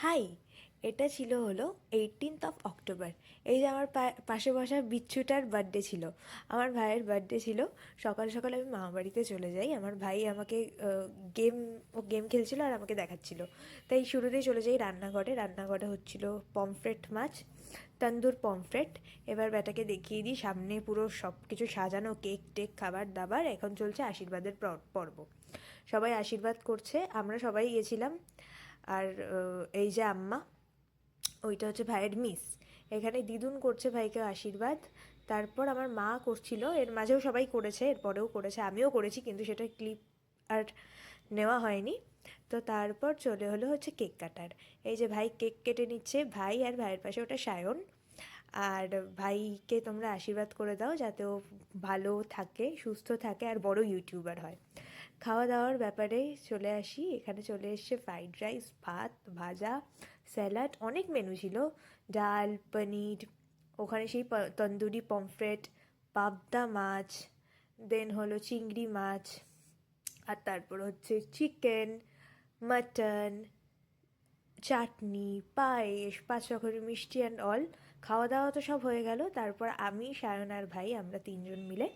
High, এটা ছিল হলো 18 অক্টোবর। এই যে আমার পাশে বসা বিচ্ছুটার বার্থডে ছিল, আমার ভাইয়ের বার্থডে ছিল। সকাল সকাল আমি মামা বাড়িতে চলে যাই। আমার ভাই আমাকে গেম ও গেম খেলছিল আর আমাকে দেখাচ্ছিল। তাই শুরুতেই চলে যাই রান্নাঘরে। রান্নাঘরে হচ্ছিল পমফ্রেট মাছ, তন্দুর পমফ্রেট। এবার ব্যাটাকে দেখিয়ে দিই, সামনে পুরো সব কিছু সাজানো, কেক টেক, খাবার দাবার। এখন চলছে আশীর্বাদের পর্ব। সবাই আশীর্বাদ করছে, আমরা সবাই গেছিলাম। আর এই যে আম্মা, ওইটা হচ্ছে ভাইয়ের মিস। এখানে দিদুন করছে ভাইকে আশীর্বাদ। তারপর আমার মা করছিল, এর মাঝেও সবাই করেছে, এরপরেও করেছে, আমিও করেছি, কিন্তু সেটা ক্লিপ আর নেওয়া হয়নি। তো তারপর চলে হলো হচ্ছে কেক কাটার। এই যে ভাই কেক কেটে নিচ্ছে, ভাই আর ভাইয়ের পাশে ওটা সায়ন। আর ভাইকে তোমরা আশীর্বাদ করে দাও যাতে ও ভালো থাকে, সুস্থ থাকে আর বড় ইউটিউবার হয়। খাওয়া দাওয়ার ব্যাপারে চলে আসি। এখানে চলে এসছে ফ্রাইড রাইস, ভাত, ভাজা, স্যালাড, অনেক মেনু ছিল। ডাল, পনির, ওখানে সেই তন্দুরি পমফ্রেট, পাবদা মাছ, দেন হলো চিংড়ি মাছ, আর তারপর হচ্ছে চিকেন, মাটন, চাটনি, পায়েস, 5 রকমের মিষ্টি অ্যান্ড অল। খাওয়া দাওয়া তো সব হয়ে গেল। তারপর আমি, সায়ন আর ভাই, আমরা তিনজন মিলে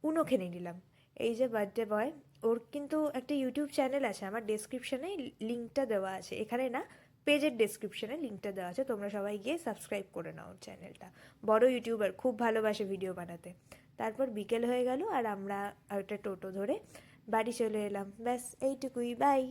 উনো খেলে নিলাম। এই যে বার্থডে বয়, ওর কিন্তু একটা ইউটিউব চ্যানেল আছে, আমার ডেসক্রিপশানে লিঙ্কটা দেওয়া আছে, এখানে না, পেজের ডেসক্রিপশানে লিঙ্কটা দেওয়া আছে, তোমরা সবাই গিয়ে সাবস্ক্রাইব করে নাও ওর চ্যানেলটা। বড় ইউটিউবার, খুব ভালোবাসে ভিডিও বানাতে। তারপর বিকেল হয়ে গেল আর আমরা একটা টোটো ধরে বাড়ি চলে এলাম। ব্যাস এইটুকুই, বাই।